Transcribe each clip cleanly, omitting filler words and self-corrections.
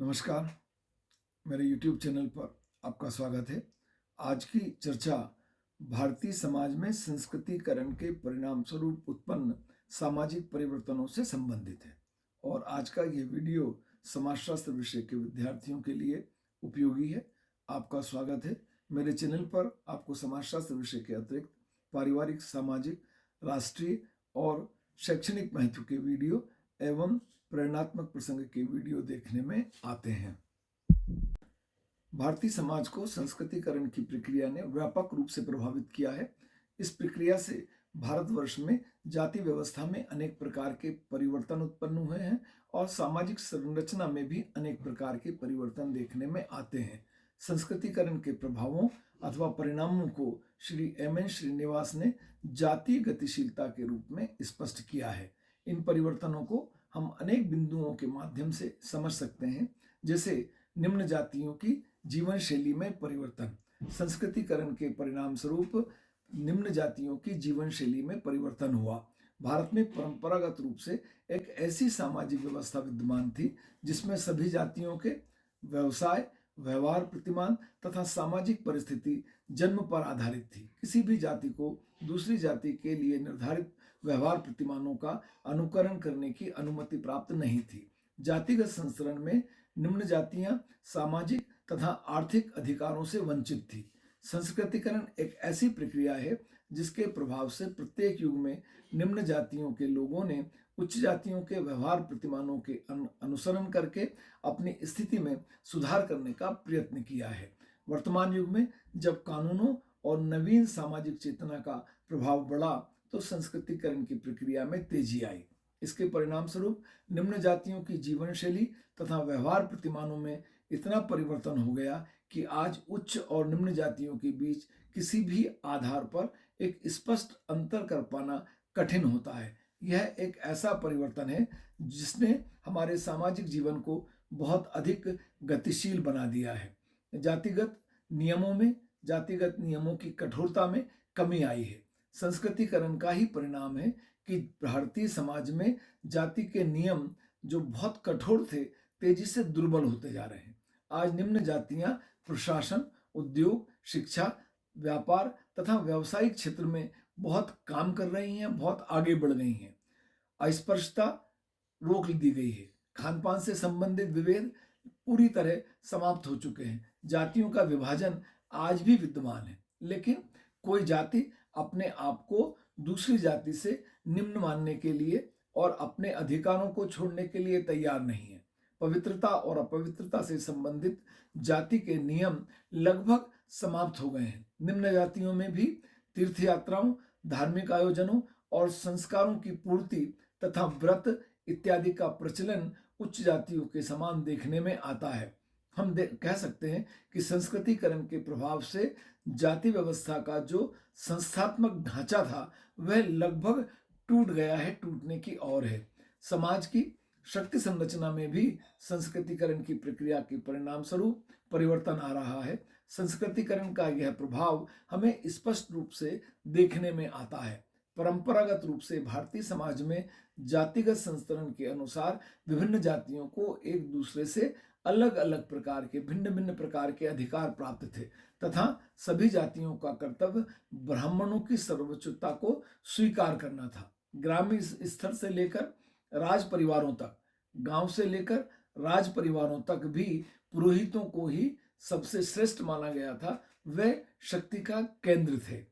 नमस्कार। मेरे YouTube channel पर आपका स्वागत है। आज की चर्चा भारतीय समाज में संस्कृतिकरण के परिणाम स्वरूप उत्पन्न सामाजिक परिवर्तनों से संबंधित है और आज का ये वीडियो समाजशास्त्र विषय के विद्यार्थियों के लिए उपयोगी है। आपका स्वागत है। मेरे चैनल पर आपको समाजशास्त्र विषय के अतिरिक्त पारिवारिक, सामाजिक, राष्ट्रीय और शैक्षणिक महत्व के वीडियो एवं प्रेरणात्मक प्रसंग के वीडियो देखने में आते हैं। भारतीय समाज को संस्कृतिकरण की प्रक्रिया ने व्यापक रूप से प्रभावित किया है। इस प्रक्रिया से भारतवर्ष में जाति व्यवस्था में अनेक प्रकार के परिवर्तन उत्पन्न हुए हैं और सामाजिक संरचना में भी अनेक प्रकार के परिवर्तन देखने में आते हैं। संस्कृतिकरण के प्रभावों अथवा परिणामों को श्री एम.एन. श्रीनिवास ने जातीय गतिशीलता के रूप में स्पष्ट किया है। इन परिवर्तनों को हम अनेक बिंदुओं के माध्यम से समझ सकते हैं, जैसे निम्न जातियों की जीवन शैली में परिवर्तन। संस्कृतिकरण के परिणाम स्वरूप निम्न जातियों की जीवन शैली में परिवर्तन हुआ। भारत में परंपरागत रूप से एक ऐसी सामाजिक व्यवस्था विद्यमान थी जिसमें सभी जातियों के व्यवसाय, व्यवहार, प्रतिमान तथा सामाजिक परिस्थिति जन्म पर आधारित थी। किसी भी जाति को दूसरी जाति के लिए निर्धारित व्यवहार प्रतिमानों का अनुकरण करने की अनुमति प्राप्त नहीं थी। जातिगत संचरण में निम्न जातियां सामाजिक तथा आर्थिक अधिकारों से वंचित थी। संस्कृतिकरण एक ऐसी प्रक्रिया है जिसके प्रभाव से प्रत्येक युग में निम्न जातियों के लोगों ने उच्च जातियों के व्यवहार प्रतिमानों के अनुसरण करके अपनी स्थिति में सुधार करने का प्रयत्न किया है। वर्तमान युग में जब कानूनों और नवीन सामाजिक चेतना का प्रभाव बढ़ा तो संस्कृतिकरण की प्रक्रिया में तेजी आई। इसके परिणाम स्वरूप निम्न जातियों की जीवन शैली तथा व्यवहार प्रतिमानों में इतना परिवर्तन हो गया कि आज उच्च और निम्न जातियों के बीच किसी भी आधार पर एक स्पष्ट अंतर कर पाना कठिन होता है। यह एक ऐसा परिवर्तन है जिसने हमारे सामाजिक जीवन को बहुत अधिक गतिशील बना दिया है। जातिगत नियमों की कठोरता में कमी आई है। संस्कृतिकरण का ही परिणाम है कि भारतीय समाज में जाति के नियम जो बहुत कठोर थे, तेजी से दुर्बल होते जा रहे हैं। आज निम्न जातियां प्रशासन, उद्योग, शिक्षा, व्यापार तथा व्यावसायिक क्षेत्र में बहुत काम कर रही हैं, बहुत आगे बढ़ गई हैं। अस्पृश्यता रोक दी गई है। खान पान से संबंधित विभेद पूरी तरह समाप्त हो चुके हैं। जातियों का विभाजन आज भी विद्यमान है, लेकिन कोई जाति अपने आप को दूसरी जाति से निम्न मानने के लिए और अपने अधिकारों को छोड़ने के लिए तैयार नहीं है। पवित्रता और अपवित्रता से संबंधित जाति के नियम लगभग समाप्त हो गए हैं। निम्न जातियों में भी तीर्थ यात्राओं, धार्मिक आयोजनों और संस्कारों की पूर्ति तथा व्रत इत्यादि का प्रचलन उच्च जातियों के समान देखने में आता है। हम कह सकते हैं कि संस्कृतिकरण के प्रभाव से जाति व्यवस्था का जो संस्थात्मक ढांचा था वह लगभग टूट गया है, टूटने की ओर है। समाज की शक्ति संरचना में भी संस्कृतिकरण की प्रक्रिया के परिणाम स्वरूप परिवर्तन आ रहा है। संस्कृतिकरण का यह प्रभाव हमें स्पष्ट रूप से देखने में आता है। परंपरागत रूप से भारतीय समाज में जातिगत संस्करण के अनुसार विभिन्न जातियों को एक दूसरे से अलग अलग प्रकार के भिन्न भिन्न प्रकार के अधिकार प्राप्त थे तथा सभी जातियों का कर्तव्य ब्राह्मणों की सर्वोच्चता को स्वीकार करना था। ग्रामीण स्तर से लेकर राज परिवारों तक, गांव से लेकर राज परिवारों तक भी पुरोहितों को ही सबसे श्रेष्ठ माना गया था। वे शक्ति का केंद्र थे।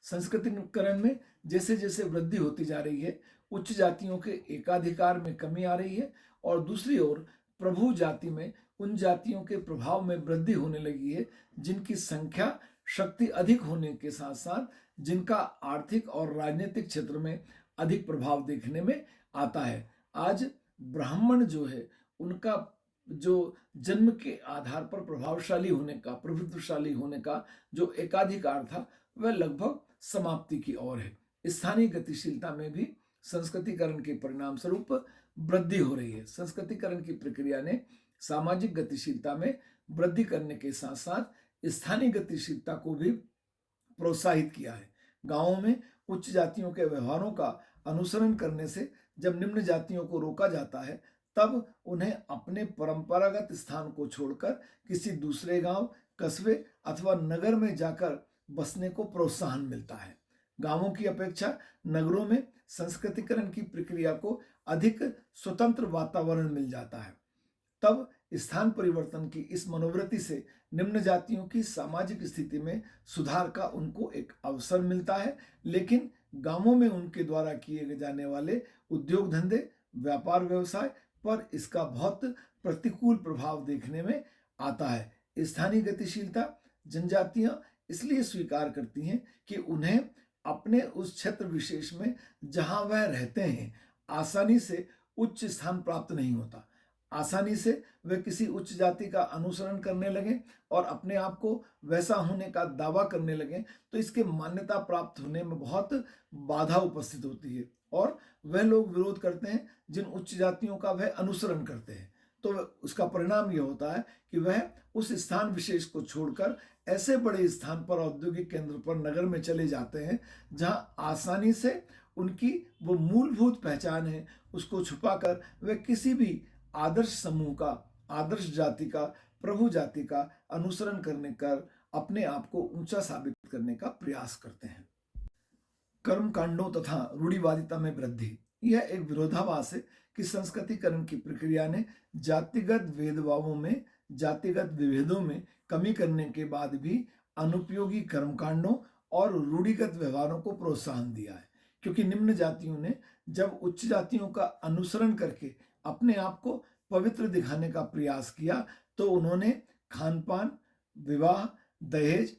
संस्कृतिकरण में जैसे जैसे वृद्धि होती जा रही है, उच्च जातियों के एकाधिकार में कमी आ रही है और दूसरी ओर प्रभु जाति में उन जातियों के प्रभाव में वृद्धि होने लगी है जिनकी संख्या, शक्ति अधिक होने के साथ साथ जिनका आर्थिक और राजनीतिक क्षेत्र में अधिक प्रभाव देखने में आता है। आज ब्राह्मण जो है, उनका जो जन्म के आधार पर प्रभावशाली होने का, प्रभुत्वशाली होने का जो एकाधिकार था वह लगभग समाप्ति की ओर है। स्थानीय गतिशीलता में भी संस्कृतिकरण के परिणाम स्वरूप वृद्धि हो रही है। संस्कृतिकरण की प्रक्रिया ने सामाजिक गतिशीलता में वृद्धि करने के साथ साथ स्थानीय गतिशीलता को भी प्रोत्साहित किया है। गांवों में उच्च जातियों के व्यवहारों का अनुसरण करने से जब निम्न जातियों को रोका जाता है तब उन्हें अपने परंपरागत स्थान को छोड़कर किसी दूसरे गांव, कस्बे अथवा नगर में जाकर बसने को प्रोत्साहन मिलता है। गांवों की अपेक्षा नगरों में संस्कृतिकरण की प्रक्रिया को अधिक स्वतंत्र वातावरण मिल जाता है। तब स्थान परिवर्तन की इस मनोवृत्ति से निम्न जातियों की सामाजिक स्थिति में सुधार का उनको एक अवसर मिलता है, लेकिन गांवों में उनके द्वारा किए जाने वाले उद्योग धंधे, व्यापार व्यवसाय पर इसका बहुत प्रतिकूल प्रभाव देखने में आता है। स्थानीय गतिशीलता जनजातियां इसलिए स्वीकार करती हैं कि उन्हें अपने उस क्षेत्र विशेष में जहां वह रहते हैं आसानी से उच्च स्थान प्राप्त नहीं होता। आसानी से वे किसी उच्च जाति का अनुसरण करने लगे और अपने आप को वैसा होने का दावा करने लगे तो इसके मान्यता प्राप्त होने में बहुत बाधा उपस्थित होती है और वह लोग विरोध करते हैं जिन उच्च जातियों का वह अनुसरण करते हैं। तो उसका परिणाम यह होता है कि वह उस स्थान विशेष को छोड़कर ऐसे बड़े स्थान पर, औद्योगिक केंद्र पर, नगर में चले जाते हैं जहां आसानी से उनकी वो मूलभूत पहचान है उसको छुपाकर वे किसी भी आदर्श समूह का, आदर्श जाति का, प्रभु जाति का अनुसरण करने कर अपने आप को ऊंचा साबित करने का प्रयास करते हैं। कर्म कांडों तथा रूढ़िवादिता में वृद्धि, यह एक विरोधाभास है कि संस्कृतिकरण की प्रक्रिया ने जातिगत भेदभावों में, जातिगत विभेदों में कमी करने के बाद भी अनुपयोगी कर्मकांडों और रूढ़िगत व्यवहारों को प्रोत्साहन दिया है, क्योंकि निम्न जातियों ने जब उच्च जातियों का अनुसरण करके अपने आप को पवित्र दिखाने का प्रयास किया तो उन्होंने खान पान, विवाह, दहेज,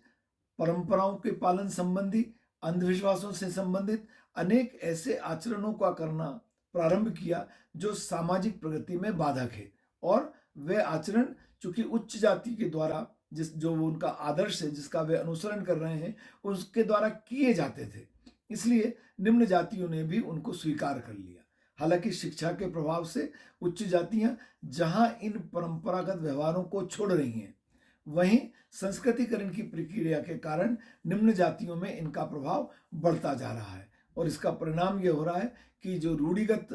परंपराओं के पालन संबंधी, अंधविश्वासों से संबंधित अनेक ऐसे आचरणों का करना प्रारंभ किया जो सामाजिक प्रगति में बाधक है और वे आचरण चूंकि उच्च जाति के द्वारा जो उनका आदर्श है, जिसका वे अनुसरण कर रहे हैं, उसके द्वारा किए जाते थे, इसलिए निम्न जातियों ने भी उनको स्वीकार कर लिया। हालांकि शिक्षा के प्रभाव से उच्च जातियां जहां इन परंपरागत व्यवहारों को छोड़ रही हैं, वहीं संस्कृतिकरण की प्रक्रिया के कारण निम्न जातियों में इनका प्रभाव बढ़ता जा रहा है और इसका परिणाम यह हो रहा है कि जो रूढ़िगत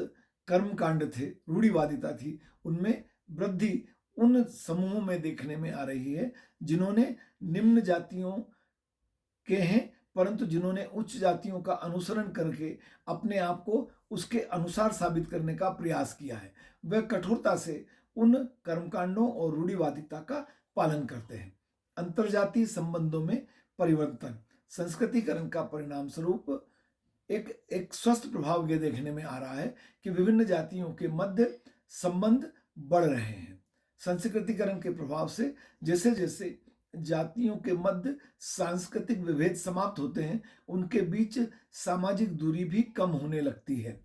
कर्मकांड थे, रूढ़िवादिता थी, उनमें वृद्धि उन समूहों में देखने में आ रही है जिन्होंने निम्न जातियों के हैं परंतु जिन्होंने उच्च जातियों का अनुसरण करके अपने आप को उसके अनुसार साबित करने का प्रयास किया है। वह कठोरता से उन कर्मकांडों और रूढ़िवादिता का पालन करते हैं। अंतरजातीय संबंधों में परिवर्तन, संस्कृतिकरण का परिणाम स्वरूप एक स्वस्थ प्रभाव यह देखने में आ रहा है कि विभिन्न जातियों के मध्य संबंध बढ़ रहे हैं। संस्कृतिकरण के प्रभाव से जैसे जैसे जातियों के मध्य सांस्कृतिक विभेद समाप्त होते हैं, उनके बीच सामाजिक दूरी भी कम होने लगती है।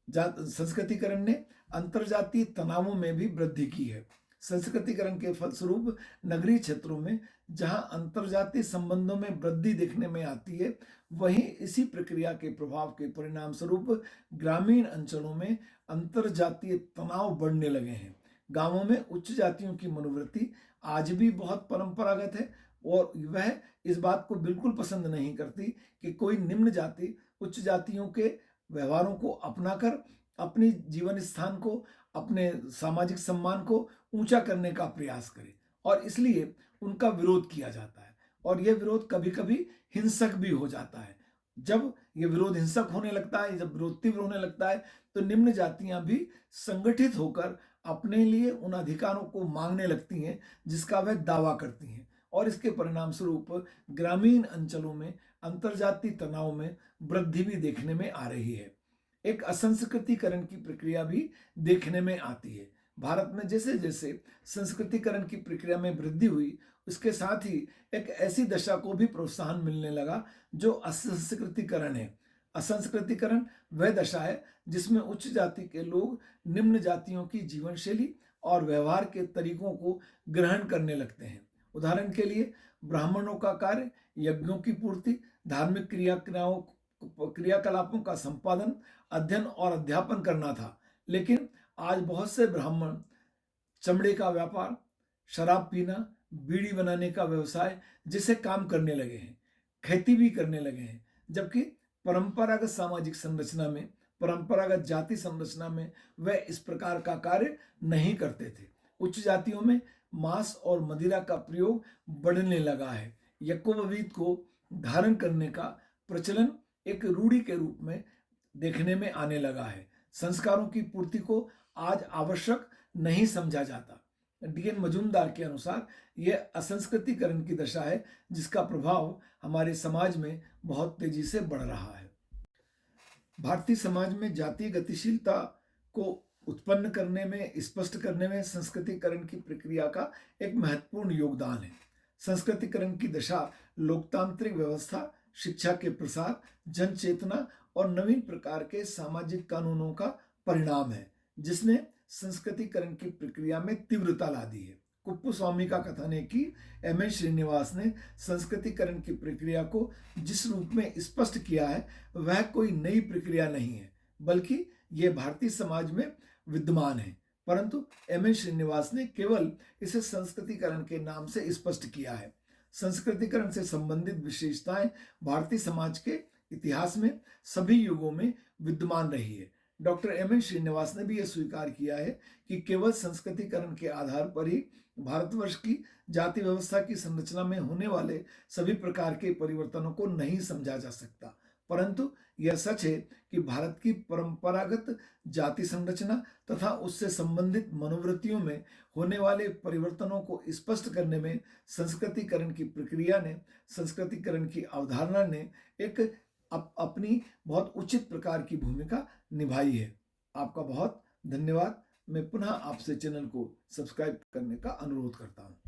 संस्कृतिकरण ने अंतरजातीय तनावों में भी वृद्धि की है। संस्कृतिकरण के फलस्वरूप नगरीय क्षेत्रों में जहां अंतरजातीय संबंधों में वृद्धि देखने में आती है, वहीं इसी प्रक्रिया के प्रभाव के परिणाम स्वरूप ग्रामीण अंचलों में अंतरजातीय तनाव बढ़ने लगे हैं। गांवों में उच्च जातियों की मनोवृत्ति आज भी बहुत परंपरागत है और वह इस बात को बिल्कुल पसंद नहीं करती कि कोई निम्न जाति उच्च जातियों के व्यवहारों को अपनाकर अपनी जीवन स्थान को, अपने सामाजिक सम्मान को ऊंचा करने का प्रयास करे और इसलिए उनका विरोध किया जाता है और यह विरोध कभी कभी हिंसक भी हो जाता है। जब यह विरोध हिंसक होने लगता है, जब विरोध तीव्र होने लगता है, तो निम्न जातियां भी संगठित होकर अपने लिए उन अधिकारों को मांगने लगती हैं जिसका वह दावा करती हैं और इसके परिणाम स्वरूप ग्रामीण अंचलों में अंतरजातीय तनाव में वृद्धि भी देखने में आ रही है। एक असंस्कृतिकरण की प्रक्रिया भी देखने में आती है। भारत में जैसे जैसे संस्कृतिकरण की प्रक्रिया में वृद्धि हुई, उसके साथ ही एक ऐसी दशा को भी प्रोत्साहन मिलने लगा जो असंस्कृतिकरण है। असंस्कृतिकरण वह दशा है जिसमें उच्च जाति के लोग निम्न जातियों की जीवन शैली और व्यवहार के तरीकों को ग्रहण करने लगते हैं। उदाहरण के लिए ब्राह्मणों का कार्य यज्ञों की पूर्ति, धार्मिक क्रियाकलापों का संपादन, अध्ययन और अध्यापन करना था, लेकिन आज बहुत से ब्राह्मण चमड़े का व्यापार, शराब पीना, बीड़ी बनाने का व्यवसाय जैसे काम करने लगे हैं, खेती भी करने लगे हैं, जबकि परंपरागत सामाजिक संरचना में परंपरागत जाति संरचना में वह इस प्रकार का कार्य नहीं करते थे। उच्च जातियों में मांस और मदिरा का प्रयोग बढ़ने लगा है। यज्ञोपवीत को धारण करने का प्रचलन एक रूढ़ि के रूप में देखने में आने लगा है। संस्कारों की पूर्ति को आज आवश्यक नहीं समझा जाता। डीएन मजूमदार के अनुसार यह असंस्कृतिकरण की दशा है जिसका प्रभाव हमारे समाज में बहुत तेजी से बढ़ रहा है। भारतीय समाज में जातीय गतिशीलता को उत्पन्न करने में, स्पष्ट करने में संस्कृतिकरण की प्रक्रिया का एक महत्वपूर्ण योगदान है। संस्कृतिकरण की दशा लोकतांत्रिक व्यवस्था, शिक्षा के प्रसार, जन चेतना और नवीन प्रकार के सामाजिक कानूनों का परिणाम है जिसने संस्कृतिकरण की प्रक्रिया में तीव्रता ला दी है। कुप्पुस्वामी का कथन है कि एम.एन. श्रीनिवास ने संस्कृतिकरण की प्रक्रिया को जिस रूप में स्पष्ट किया है वह कोई नई प्रक्रिया नहीं है, बल्कि यह भारतीय समाज में विद्यमान है, परंतु एम.एन. श्रीनिवास ने केवल इसे संस्कृतिकरण के नाम से स्पष्ट किया है। संस्कृतिकरण से संबंधित विशेषताएं भारतीय समाज के इतिहास में सभी युगों में विद्यमान रही है। Doctor M.N.. श्रीनिवास ने भी यह स्वीकार किया है कि केवल संस्कृतिकरण के आधार पर ही भारतवर्ष की जाति व्यवस्था की संरचना में होने वाले सभी प्रकार के परिवर्तनों को नहीं समझा जा सकता, परंतु यह सच है कि भारत की परंपरागत जाति संरचना तथा उससे संबंधित मनोवृत्तियों में होने वाले परिवर्तनों को स्पष्ट करने में संस्कृतिकरण की प्रक्रिया ने, संस्कृतिकरण की अवधारणा ने एक अपनी बहुत उचित प्रकार की भूमिका निभाई है। आपका बहुत धन्यवाद। मैं पुनः आपसे चैनल को सब्सक्राइब करने का अनुरोध करता हूं।